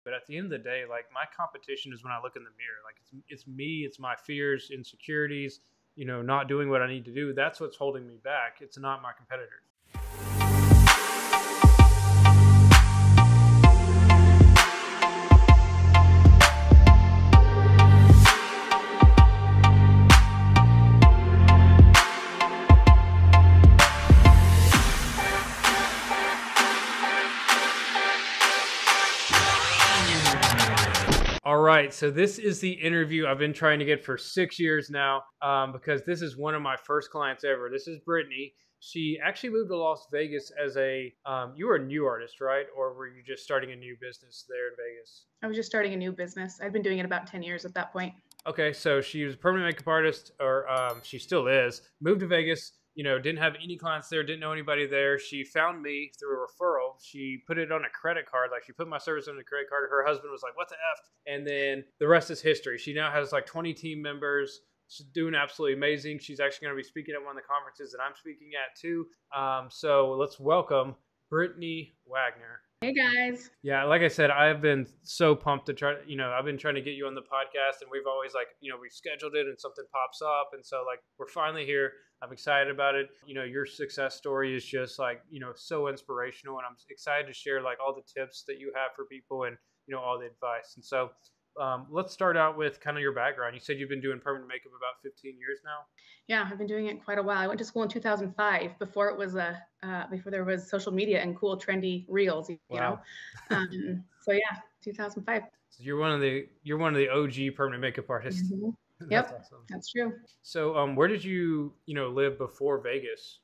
But at the end of the day, like my competition is when I look in the mirror. Like it's me, it's my fears, insecurities, not doing what I need to do. That's what's holding me back. It's not my competitors. All right, so this is the interview I've been trying to get for 6 years now, because this is one of my first clients ever. This is Brittany. She actually moved to Las Vegas as you were a new artist, right? Or were you just starting a new business there in Vegas? I was just starting a new business. I'd been doing it about 10 years at that point. Okay, so she was a permanent makeup artist, or she still is. Moved to Vegas, didn't have any clients there, didn't know anybody there. She found me through a referral. She put it on a credit card, like she put my service on a credit card. Her husband was like, "What the F?" And then the rest is history. She now has like 20 team members. She's doing absolutely amazing. She's actually going to be speaking at one of the conferences that I'm speaking at too. So let's welcome Brittany Wagner. Hey guys. Yeah, like I said, I've been so pumped to try, I've been trying to get you on the podcast, and we've always we've scheduled it and something pops up. And so we're finally here. I'm excited about it. Your success story is just so inspirational, and I'm excited to share all the tips that you have for people and, all the advice. And so let's start out with kind of your background. You said you've been doing permanent makeup about 15 years now. Yeah, I've been doing it quite a while. I went to school in 2005 before it was before there was social media and cool trendy reels, Wow. So yeah, 2005. So you're one of the OG permanent makeup artists. Mm-hmm. That's Yep, awesome. that's true. So where did you live before Vegas?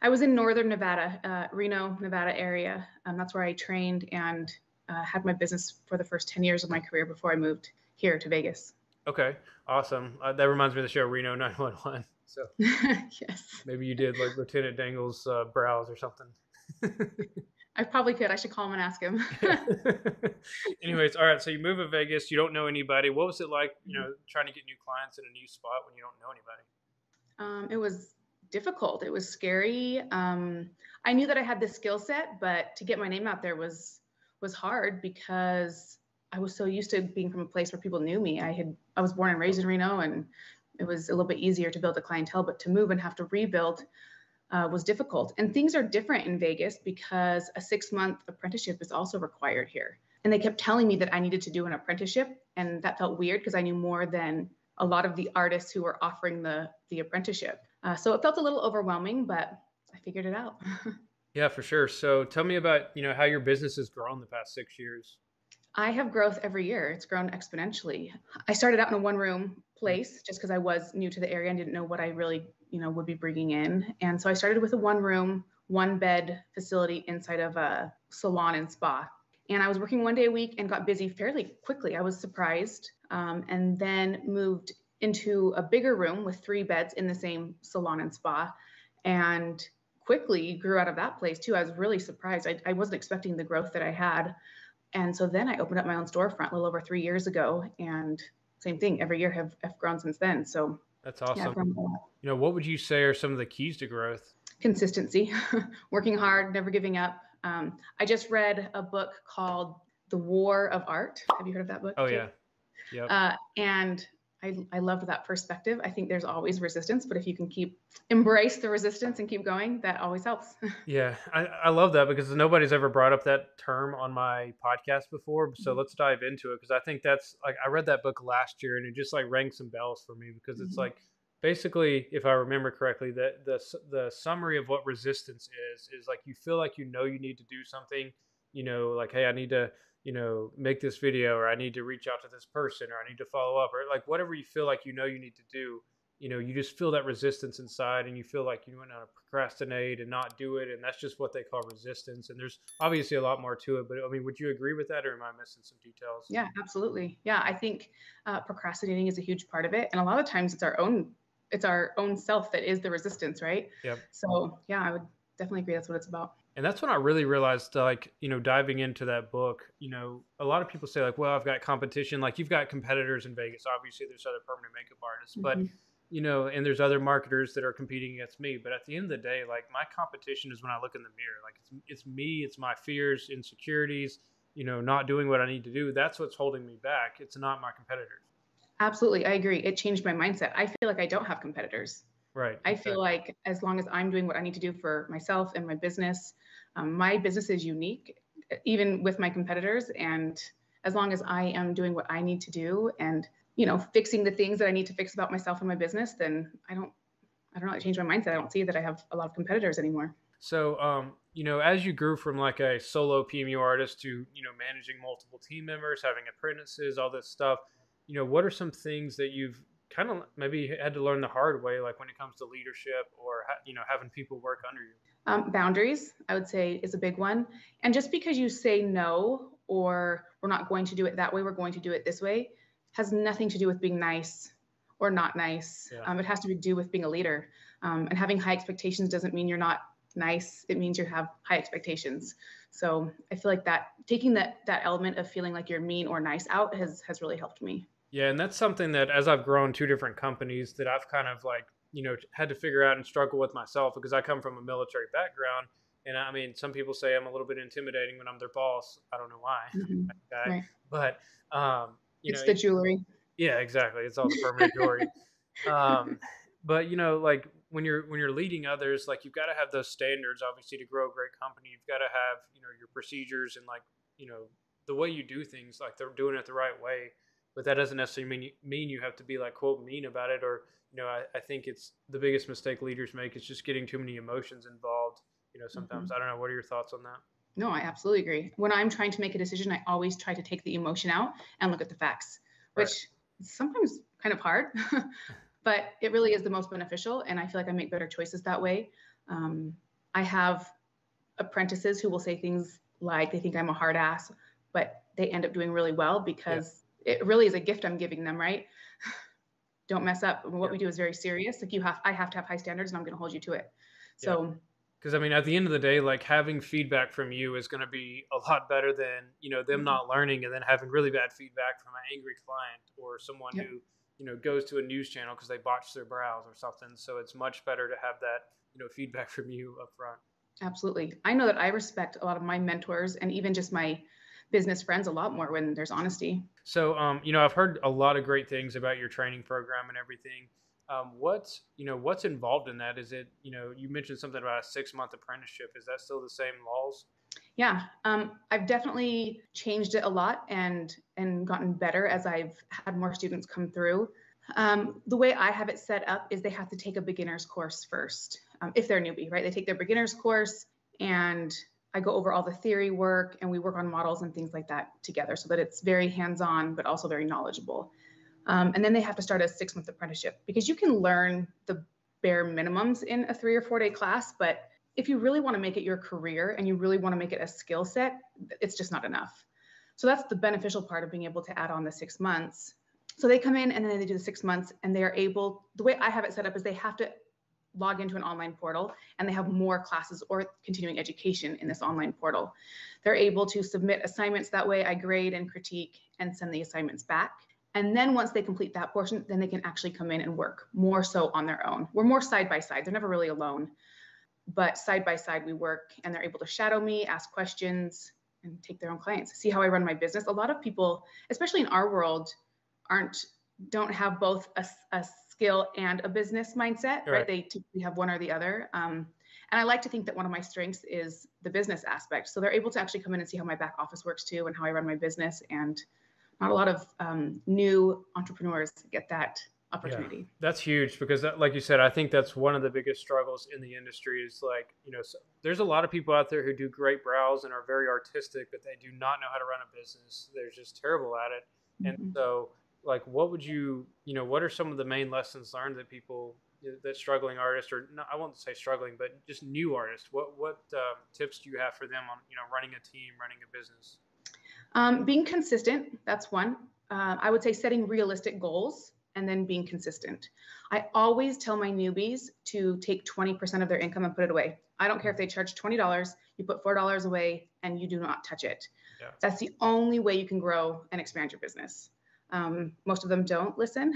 I was in northern Nevada, Reno, Nevada area. That's where I trained and had my business for the first 10 years of my career before I moved here to Vegas. Okay, awesome. That reminds me of the show Reno 911. So yes, maybe you did Lieutenant Dangle's brows or something. I probably could. I should call him and ask him. Anyways, all right. So you move to Vegas. You don't know anybody. What was it like, trying to get new clients in a new spot when you don't know anybody? It was difficult. It was scary. I knew that I had the skill set, but to get my name out there was hard because I was so used to being from a place where people knew me. I was born and raised in Reno, and it was a little bit easier to build a clientele, but to move and have to rebuild was difficult. And things are different in Vegas because a 6-month apprenticeship is also required here. And they kept telling me that I needed to do an apprenticeship, and that felt weird because I knew more than a lot of the artists who were offering the apprenticeship. So it felt a little overwhelming, but I figured it out. Yeah, for sure. So tell me about, how your business has grown the past 6 years. I have growth every year. It's grown exponentially. I started out in a one-room place just because I was new to the area and didn't know what I really, would be bringing in. And so I started with a one-room, one-bed facility inside of a salon and spa. And I was working 1 day a week and got busy fairly quickly. I was surprised. And then moved into a bigger room with 3 beds in the same salon and spa, and quickly grew out of that place too. I was really surprised. I wasn't expecting the growth that I had. And so then I opened up my own storefront a little over 3 years ago, and same thing, every year have grown since then. So that's awesome. Yeah, what would you say are some of the keys to growth? Consistency, working hard, never giving up. I just read a book called The War of Art. Have you heard of that book? Oh, yeah. Yep. And I loved that perspective. I think there's always resistance, but if you can embrace the resistance and keep going, that always helps. Yeah, I love that because nobody's ever brought up that term on my podcast before. So let's dive into it, because I think that's I read that book last year and it just rang some bells for me, because it's basically, if I remember correctly, that the summary of what resistance is you feel like you need to do something, hey, I need to make this video, or I need to reach out to this person, or I need to follow up, or whatever you feel like you need to do, you just feel that resistance inside, and you feel like you want to procrastinate and not do it. And that's just what they call resistance. And there's obviously a lot more to it, but I mean, would you agree with that, or am I missing some details? Yeah, absolutely. Yeah, I think procrastinating is a huge part of it. And a lot of times it's our own self that is the resistance, right? Yep. So yeah, I would definitely agree that's what it's about. And that's when I really realized, diving into that book, a lot of people say well, I've got competition. You've got competitors in Vegas. Obviously there's other permanent makeup artists, but, and there's other marketers that are competing against me. But at the end of the day, my competition is when I look in the mirror. It's me, it's my fears, insecurities, not doing what I need to do, that's what's holding me back. It's not my competitors. Absolutely. I agree. It changed my mindset. I feel like I don't have competitors. Right. I Exactly. feel like as long as I'm doing what I need to do for myself and my business is unique, even with my competitors. And as long as I am doing what I need to do and, fixing the things that I need to fix about myself and my business, then I don't really change my mindset. I don't see that I have a lot of competitors anymore. So, as you grew from like a solo PMU artist to, managing multiple team members, having apprentices, all this stuff, what are some things that you've kind of maybe had to learn the hard way, like when it comes to leadership or, having people work under you? Boundaries, I would say, is a big one. And just because you say no, or we're not going to do it that way, we're going to do it this way, has nothing to do with being nice or not nice. Yeah. It has to do with being a leader. And having high expectations doesn't mean you're not nice. It means you have high expectations. So I feel like that taking that element of feeling like you're mean or nice out has really helped me. Yeah, and that's something that as I've grown two different companies that I've kind of like, had to figure out and struggle with myself because I come from a military background. And I mean, some people say I'm a little bit intimidating when I'm their boss. I don't know why. Mm-hmm. Guy. Right. But, It's the jewelry. yeah, exactly. It's all the permanent jewelry. Um, but like when you're leading others, like you've got to have those standards, obviously, to grow a great company. You've got to have, your procedures and like, the way you do things, like they're doing it the right way. But that doesn't necessarily mean you have to be like quote mean about it. Or, I think it's the biggest mistake leaders make is just getting too many emotions involved. Sometimes, Mm-hmm. I don't know. What are your thoughts on that? No, I absolutely agree. When I'm trying to make a decision, I always try to take the emotion out and look at the facts, Right. which is sometimes kind of hard, but it really is the most beneficial. And I feel like I make better choices that way. I have apprentices who will say things like they think I'm a hard ass, but they end up doing really well because it really is a gift I'm giving them, right? Don't mess up. What we do is very serious. Like I have to have high standards and I'm going to hold you to it. Yeah. So Because I mean, at the end of the day, like having feedback from you is going to be a lot better than them not learning and then having really bad feedback from an angry client or someone who goes to a news channel because they botched their brows or something. So it's much better to have that feedback from you up front. Absolutely. I know that I respect a lot of my mentors and even just my business friends a lot more when there's honesty. So, I've heard a lot of great things about your training program and everything. What's involved in that? Is it, you mentioned something about a 6-month apprenticeship. Is that still the same laws? Yeah, I've definitely changed it a lot and gotten better as I've had more students come through. The way I have it set up is they have to take a beginner's course first. If they're a newbie, right? They take their beginner's course and I go over all the theory work and we work on models and things like that together so that it's very hands-on, but also very knowledgeable. And then they have to start a 6-month apprenticeship because you can learn the bare minimums in a 3 or 4 day class. But if you really want to make it your career and you really want to make it a skill set, it's just not enough. So that's the beneficial part of being able to add on the 6 months. So they come in and then they do the 6 months and they are able, the way I have it set up is they have to log into an online portal and they have more classes or continuing education in this online portal. They're able to submit assignments that way. I grade and critique and send the assignments back. And then once they complete that portion, then they can actually come in and work more so on their own. We're more side by side. They're never really alone, but side by side we work and they're able to shadow me, ask questions, and take their own clients, see how I run my business. A lot of people, especially in our world, don't have both a skill and a business mindset, right? They typically have one or the other. And I like to think that one of my strengths is the business aspect. So they're able to actually come in and see how my back office works too and how I run my business. And not a lot of new entrepreneurs get that opportunity. Yeah, that's huge because like you said, I think that's one of the biggest struggles in the industry is like, there's a lot of people out there who do great brows and are very artistic, but they do not know how to run a business. They're just terrible at it. Mm-hmm. And so like, what would what are some of the main lessons learned that people, that struggling artists, or no, I won't say struggling, but just new artists, what tips do you have for them on, running a team, running a business? Being consistent, that's one. I would say setting realistic goals and then being consistent. I always tell my newbies to take 20% of their income and put it away. I don't care if they charge $20, you put $4 away and you do not touch it. Yeah. That's the only way you can grow and expand your business. Most of them don't listen,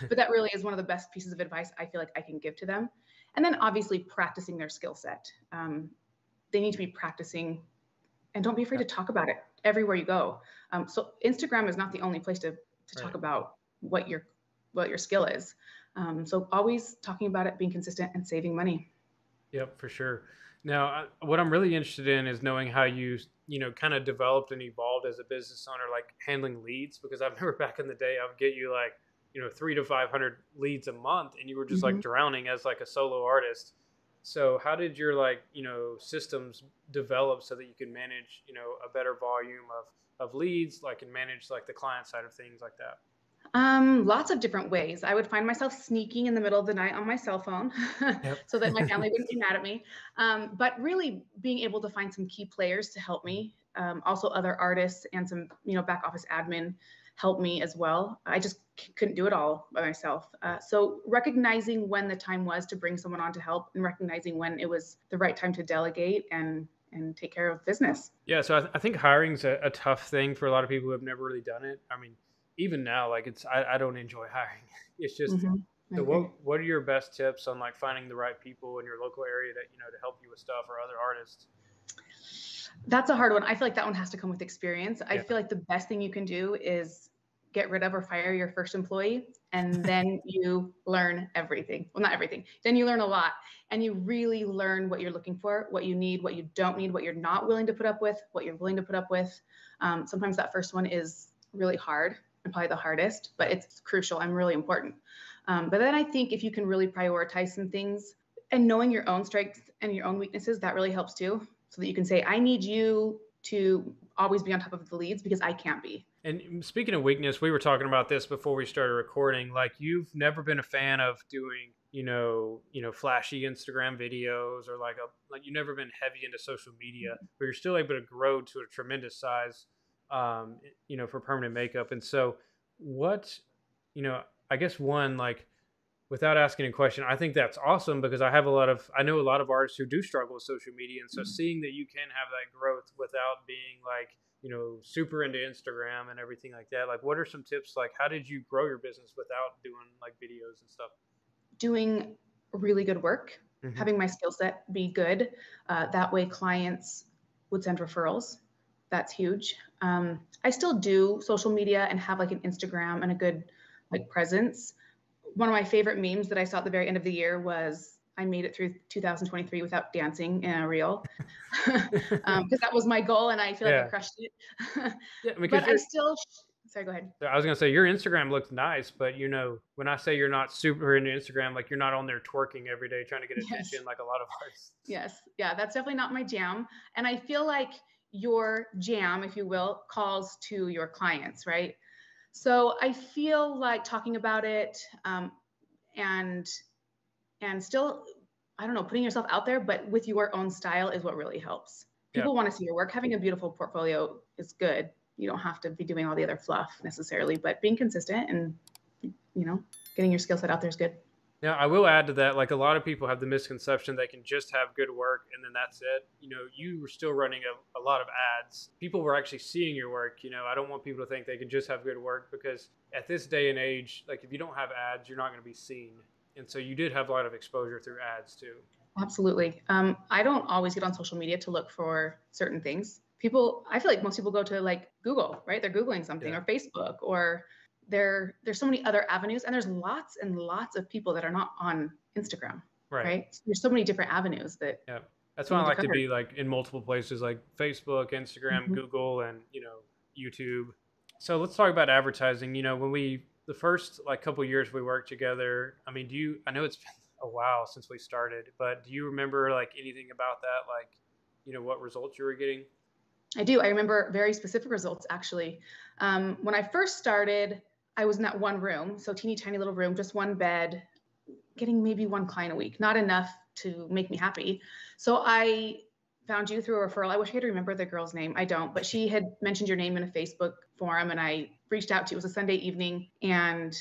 but that really is one of the best pieces of advice I feel like I can give to them. And then obviously practicing their skill set. They need to be practicing and don't be afraid to talk about it. everywhere you go. So Instagram is not the only place to Right. talk about what your skill is. So always talking about it, being consistent, and saving money. Yep, for sure. Now, what I'm really interested in is knowing how kind of developed and evolved as a business owner, like handling leads. Because I remember back in the day, I would get you like, 300 to 500 leads a month, and you were just like drowning as like a solo artist. So, how did your like, systems develop so that you can manage, a better volume of leads, like and manage like the client side of things like that? Lots of different ways. I would find myself sneaking in the middle of the night on my cell phone Yep. so that my family wouldn't be mad at me. But really being able to find some key players to help me. Also other artists and some, back office admin help me as well. I just couldn't do it all by myself. So recognizing when the time was to bring someone on to help, and recognizing when it was the right time to delegate and take care of business. Yeah, so I think hiring's a tough thing for a lot of people who have never really done it. I mean, even now, like I don't enjoy hiring. It's just I so agree. what are your best tips on like finding the right people in your local area that to help you with stuff or other artists? That's a hard one. I feel like that one has to come with experience. I Yeah. feel like the best thing you can do is get rid of or fire your first employee, and then you learn everything. Well, not everything. Then you learn a lot, and you really learn what you're looking for, what you need, what you don't need, what you're not willing to put up with, what you're willing to put up with. Sometimes that first one is really hard and probably the hardest, but it's crucial and really important. But then I think if you can really prioritize some things and knowing your own strengths and your own weaknesses, that really helps too. So that you can say, I need you to always be on top of the leads because I can't be. And speaking of weakness, we were talking about this before we started recording. Like you've never been a fan of doing, flashy Instagram videos or like you've never been heavy into social media, but you're still able to grow to a tremendous size, for permanent makeup. And so what, I guess one, like without asking a question, I think that's awesome because I know a lot of artists who do struggle with social media. And so seeing that you can have that growth without being like, super into Instagram and everything like that. Like, what are some tips? Like, how did you grow your business without doing like videos and stuff? Doing really good work, having my skill set be good. That way clients would send referrals. That's huge. I still do social media and have like an Instagram and a good like presence. One of my favorite memes that I saw at the very end of the year was I made it through 2023 without dancing in a reel because that was my goal and I feel like I crushed it. Yeah, because but I still, sorry, go ahead. I was gonna say your Instagram looks nice, but when I say you're not super into Instagram, like you're not on there twerking every day trying to get attention like a lot of artists. Yes, yeah, that's definitely not my jam. And I feel like your jam, if you will, calls to your clients, right? So I feel like talking about it and still, I don't know, putting yourself out there, but with your own style is what really helps. People want to see your work. Having a beautiful portfolio is good. You don't have to be doing all the other fluff necessarily, but being consistent and, getting your skill set out there is good. Now, I will add to that, like a lot of people have the misconception they can just have good work and then that's it. You were still running a lot of ads. People were actually seeing your work. I don't want people to think they can just have good work because at this day and age, like if you don't have ads, you're not going to be seen. And so you did have a lot of exposure through ads too. Absolutely. I don't always get on social media to look for certain things. I feel like most people go to like Google, right? They're Googling something or Facebook or there's so many other avenues and there's lots and lots of people that are not on Instagram, right? So there's so many different avenues that. Yeah. That's why I like to be like in multiple places like Facebook, Instagram, Google, and, YouTube. So let's talk about advertising. When the first like couple years we worked together, I mean, I know it's been a while since we started, but do you remember like anything about that? Like, what results you were getting? I do. I remember very specific results actually. When I first started, I was in that one room, so teeny tiny little room, just one bed, getting maybe one client a week, not enough to make me happy. So I found you through a referral. I wish I could remember the girl's name. I don't, but she had mentioned your name in a Facebook forum and I reached out to you. It was a Sunday evening and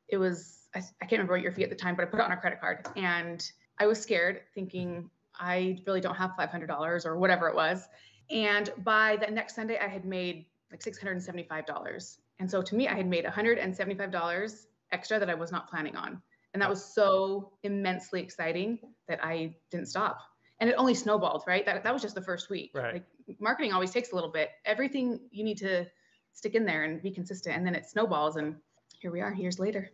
it was, I can't remember what your fee at the time, but I put it on a credit card and I was scared thinking I really don't have $500 or whatever it was. And by the next Sunday, I had made like $675. And so to me, I had made $175 extra that I was not planning on. And that was so immensely exciting that I didn't stop. and it only snowballed, right? That was just the first week. Right. Like marketing always takes a little bit. Everything you need to stick in there and be consistent, and then it snowballs, and here we are years later.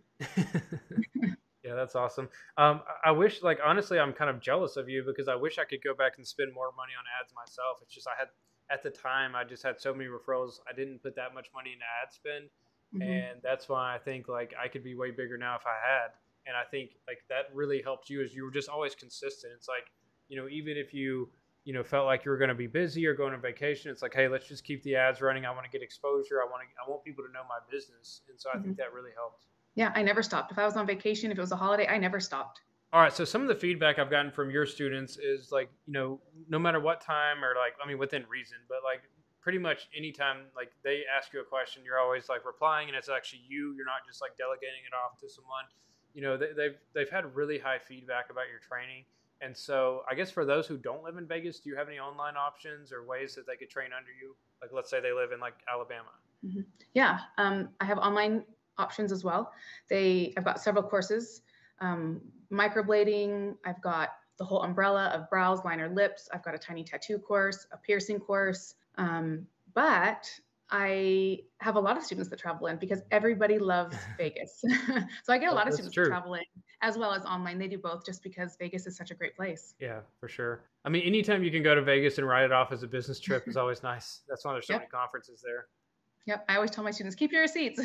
Yeah, that's awesome. I wish, like, honestly, I'm kind of jealous of you because I wish I could go back and spend more money on ads myself. It's just at the time, I just had so many referrals. I didn't put that much money into ad spend. And that's why I think, like, I could be way bigger now if I had. And I think, like, that really helped you, is you were just always consistent. It's like, even if you, felt like you were going to be busy or going on vacation, it's like, hey, let's just keep the ads running. I want to get exposure. I want people to know my business. And so I think that really helped. Yeah, I never stopped. If I was on vacation, if it was a holiday, I never stopped. All right. So some of the feedback I've gotten from your students is like, no matter what time, or like, I mean, within reason, but like pretty much anytime, like they ask you a question, you're always like replying, and it's actually you're not just like delegating it off to someone. They've had really high feedback about your training. And so I guess for those who don't live in Vegas, do you have any online options or ways that they could train under you? Like, let's say they live in like Alabama. Yeah. I have online options as well. I've got several courses, microblading. I've got the whole umbrella of brows, liner, lips. I've got a tiny tattoo course, a piercing course. But I have a lot of students that travel in because everybody loves Vegas. So I get a lot of students that travel in as well as online. They do both just because Vegas is such a great place. Yeah, for sure. I mean, anytime you can go to Vegas and write it off as a business trip is always nice. That's why there's so many conferences there. Yep. I always tell my students, keep your receipts.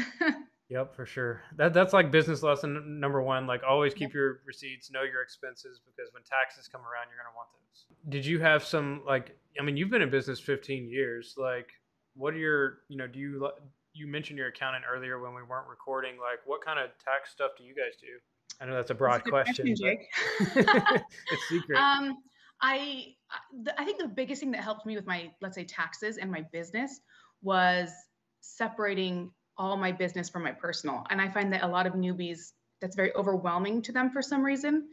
Yep, for sure. That's like business lesson number one. Like, always keep your receipts, know your expenses, because when taxes come around, you're going to want those. Did you have some, like, I mean, you've been in business 15 years. Like, what are your, you mentioned your accountant earlier when we weren't recording. Like, what kind of tax stuff do you guys do? I know that's a broad question. It's secret. I think the biggest thing that helped me with my, let's say, taxes and my business was separating all my business from my personal. And I find that a lot of newbies, that's very overwhelming to them for some reason,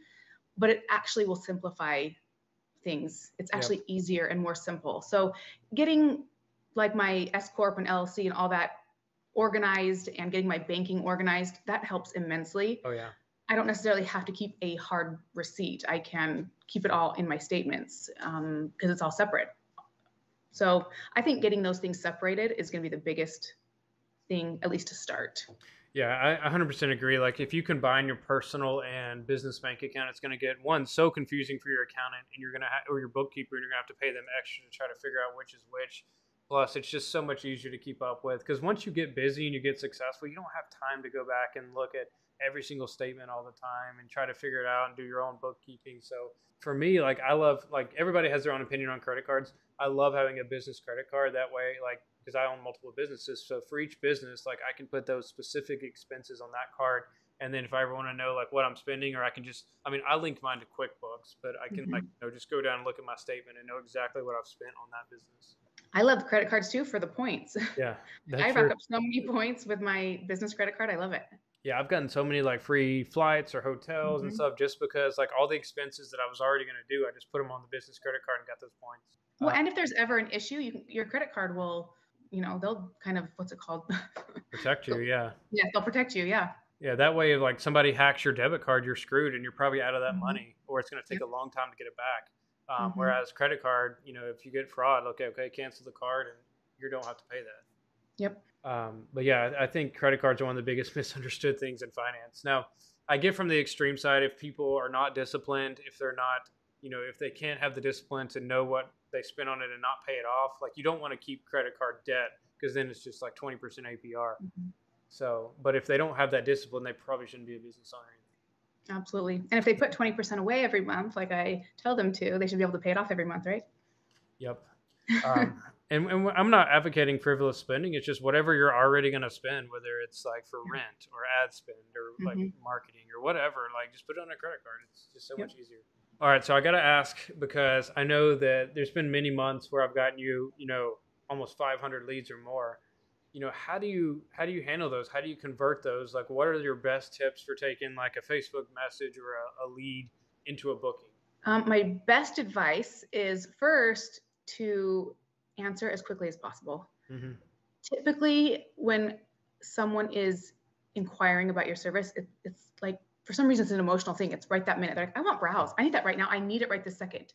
but it actually will simplify things. It's actually easier and more simple. So getting like my S Corp and LLC and all that organized and getting my banking organized, that helps immensely. Oh yeah. I don't necessarily have to keep a hard receipt. I can keep it all in my statements because it's all separate. So I think getting those things separated is going to be the biggest thing, at least to start. Yeah, I 100% agree. Like, if you combine your personal and business bank account, it's going to get, one, so confusing for your accountant, and you're going to or your bookkeeper, and you're going to have to pay them extra to try to figure out which is which. Plus, it's just so much easier to keep up with, because once you get busy and you get successful, you don't have time to go back and look at every single statement all the time and try to figure it out and do your own bookkeeping. So for me, like, I love, like, everybody has their own opinion on credit cards. I love having a business credit card that way, like, because I own multiple businesses. So for each business, like, I can put those specific expenses on that card. And then if I ever want to know like what I'm spending, or I can just, I mean, I link mine to QuickBooks, but I can like, just go down and look at my statement and know exactly what I've spent on that business. I love credit cards too for the points. Yeah. I rack up so many points with my business credit card. I love it. Yeah, I've gotten so many like free flights or hotels and stuff just because like all the expenses that I was already going to do, I just put them on the business credit card and got those points. Well, and if there's ever an issue, your credit card will, they'll kind of, what's it called? Protect you, yeah. Yeah, they'll protect you, yeah. Yeah, that way if like somebody hacks your debit card, you're screwed and you're probably out of that money, or it's going to take a long time to get it back. Whereas credit card, if you get fraud, okay, cancel the card and you don't have to pay that. Yep. But yeah, I think credit cards are one of the biggest misunderstood things in finance. Now, I get from the extreme side, if people are not disciplined, if they're not, if they can't have the discipline to know what they spend on it and not pay it off, like you don't want to keep credit card debt because then it's just like 20% APR. So, but if they don't have that discipline, they probably shouldn't be a business owner. Absolutely. And if they put 20% away every month, like I tell them to, they should be able to pay it off every month, right? Yep. And I'm not advocating frivolous spending. It's just whatever you're already going to spend, whether it's like for rent or ad spend or like marketing or whatever, like just put it on a credit card. It's just so much easier. All right. So I got to ask, because I know that there's been many months where I've gotten you, almost 500 leads or more. How do you handle those? How do you convert those? Like, what are your best tips for taking like a Facebook message or a lead into a booking? My best advice is first to answer as quickly as possible. Typically, when someone is inquiring about your service, it's like, for some reason, it's an emotional thing. It's right that minute. They're like, I want brows. I need that right now. I need it right this second.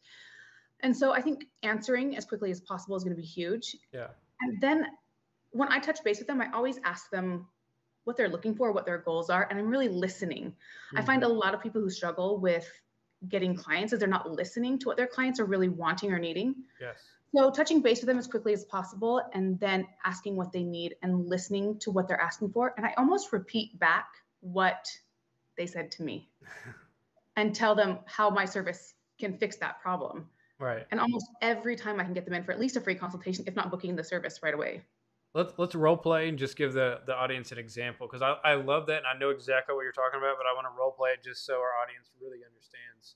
And so I think answering as quickly as possible is going to be huge. Yeah. And then when I touch base with them, I always ask them what they're looking for, what their goals are, and I'm really listening. I find a lot of people who struggle with getting clients is they're not listening to what their clients are really wanting or needing. Yes. So touching base with them as quickly as possible and then asking what they need and listening to what they're asking for. And I almost repeat back what they said to me and tell them how my service can fix that problem. Right. And almost every time I can get them in for at least a free consultation, if not booking the service right away. Let's role play and just give the audience an example, because I love that and I know exactly what you're talking about, but I want to role play it just so our audience really understands.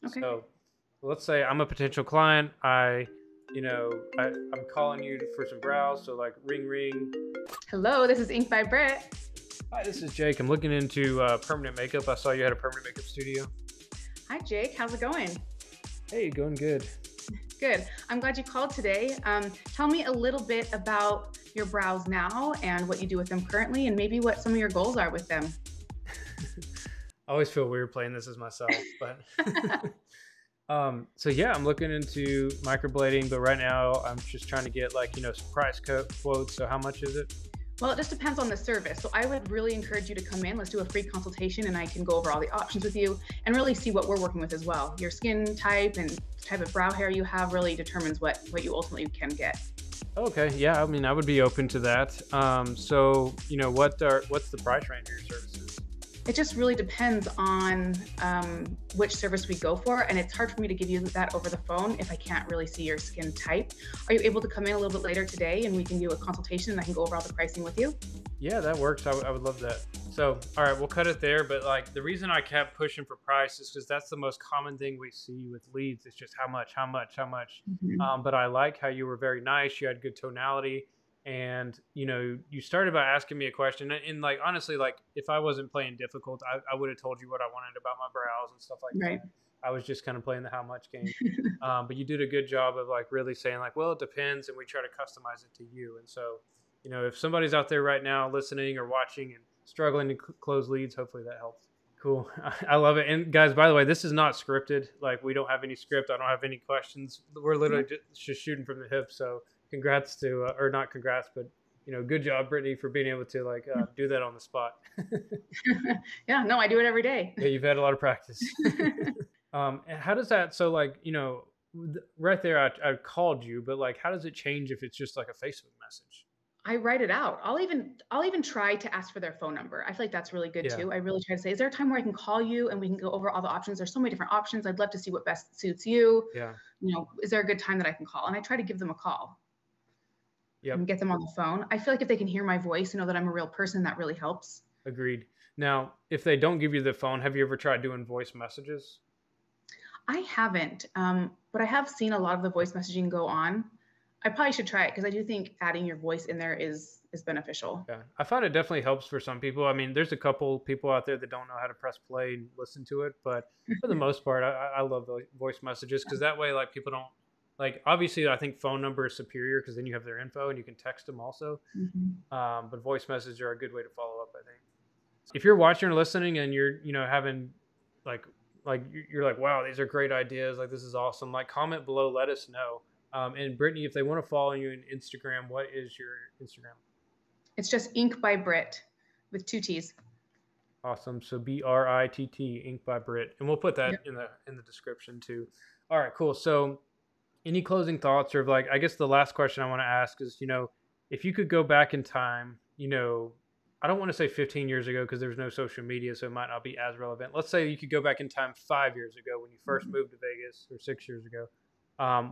Okay. So let's say I'm a potential client. I'm calling you for some brows. So like ring ring. Hello, this is Ink by Britt. Hi, this is Jake. I'm looking into permanent makeup. I saw you had a permanent makeup studio. Hi, Jake. How's it going? Hey, going good. Good. I'm glad you called today. Tell me a little bit about your brows now and what you do with them currently, and maybe what some of your goals are with them. I always feel weird playing this as myself, but so yeah, I'm looking into microblading, but right now I'm just trying to get some price quotes. So how much is it? Well, it just depends on the service. So I would really encourage you to come in. Let's do a free consultation and I can go over all the options with you and really see what we're working with as well. Your skin type and type of brow hair you have really determines what you ultimately can get. Okay. Yeah. I mean, I would be open to that. So, what's the price range of your services? It just really depends on which service we go for. And it's hard for me to give you that over the phone if I can't really see your skin type. Are you able to come in a little bit later today and we can do a consultation and I can go over all the pricing with you? Yeah, that works. I would love that. So, all right, we'll cut it there. But the reason I kept pushing for price is because that's the most common thing we see with leads. It's just how much. Mm-hmm. But I like how you were very nice. You had good tonality. And, you started by asking me a question. And honestly, if I wasn't playing difficult, I would have told you what I wanted about my brows and stuff like Right. that. I was just kind of playing the how much game. But you did a good job of really saying well, it depends. And we try to customize it to you. And so, if somebody's out there right now listening or watching and struggling to close leads, hopefully that helps. Cool. I love it. And guys, by the way, this is not scripted. We don't have any script. I don't have any questions. We're literally just shooting from the hip. So congrats to, or not congrats, but good job, Brittany, for being able to do that on the spot. Yeah, no, I do it every day. Yeah, you've had a lot of practice. And how does that, so right there, I called you, but how does it change if it's just a Facebook message? I write it out. I'll even try to ask for their phone number. I feel like that's really good too. I really try to say, is there a time where I can call you and we can go over all the options? There's so many different options. I'd love to see what best suits you. Yeah. Is there a good time that I can call? And I try to give them a call. Yep. And get them on the phone. I feel like if they can hear my voice and know that I'm a real person, that really helps. Agreed. Now, if they don't give you the phone, have you ever tried doing voice messages? I haven't, but I have seen a lot of the voice messaging go on. I probably should try it because I do think adding your voice in there is beneficial. Yeah, I find it definitely helps for some people. I mean, there's a couple people out there that don't know how to press play and listen to it, but for the most part, I love the voice messages because that way, people don't. Obviously, I think phone number is superior because then you have their info and you can text them also. Mm-hmm. But voice messages are a good way to follow up, I think. If you're watching or listening and you're, having you're wow, these are great ideas. This is awesome. Comment below, let us know. And Brittany, if they want to follow you on Instagram, what is your Instagram? It's just Ink by Britt with 2 T's. Awesome. So BRITT, Ink by Britt. And we'll put that in the description too. All right, cool. So any closing thoughts or I guess the last question I want to ask is, if you could go back in time, I don't want to say 15 years ago because there's no social media, so it might not be as relevant. Let's say you could go back in time 5 years ago when you first moved to Vegas, or 6 years ago.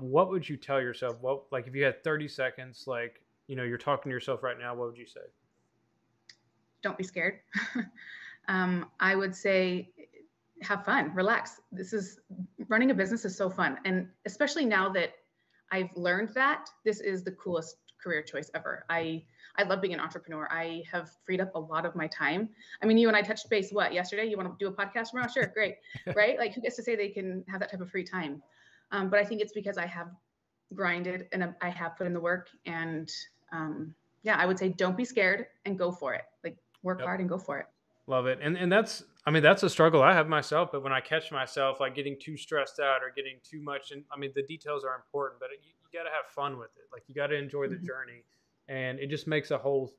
What would you tell yourself? What, if you had 30 seconds, you're talking to yourself right now, what would you say? Don't be scared. I would say, have fun, relax. Running a business is so fun. And especially now that I've learned that, this is the coolest career choice ever. I love being an entrepreneur. I have freed up a lot of my time. I mean, you and I touched base, yesterday? You want to do a podcast tomorrow? Sure, great. Right? Who gets to say they can have that type of free time? But I think it's because I have grinded and I have put in the work. And I would say don't be scared and go for it. Work hard and go for it. Love it. And that's, I mean, that's a struggle I have myself, but when I catch myself like getting too stressed out or getting too much, and I mean, the details are important, but you got to have fun with it. Like you got to enjoy the Mhm. journey, and it just makes a whole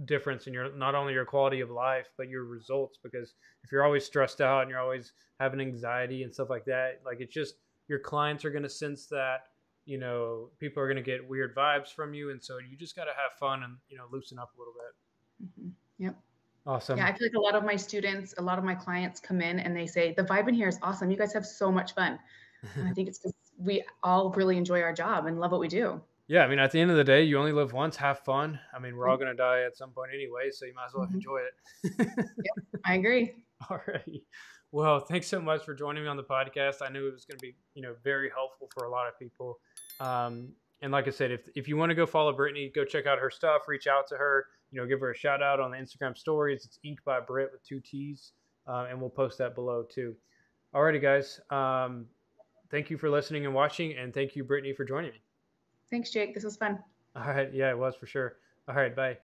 difference in your, not only your quality of life, but your results. Because if you're always stressed out and you're always having anxiety and stuff like that, like it's just, your clients are going to sense that, you know, people are going to get weird vibes from you. And so you just got to have fun and, you know, loosen up a little bit. Mhm. Yep. Yeah, Awesome. I feel like a lot of my students, a lot of my clients come in and they say, the vibe in here is awesome. You guys have so much fun. And I think it's because we all really enjoy our job and love what we do. Yeah, I mean, at the end of the day, you only live once. Have fun. I mean, we're all Yep. going to die at some point anyway, so you might as well Mhm. enjoy it. Yep. I agree. All right. Well, thanks so much for joining me on the podcast. I knew it was going to be, you know, very helpful for a lot of people. And like I said, if you want to go follow Brittany, go check out her stuff. Reach out to her. You know, give her a shout out on the Instagram stories. It's Ink by Britt with 2 T's, and we'll post that below too. Alrighty, guys. Thank you for listening and watching, and thank you, Brittany, for joining me. Thanks, Jake. This was fun. All right. Yeah, it was for sure. All right. Bye.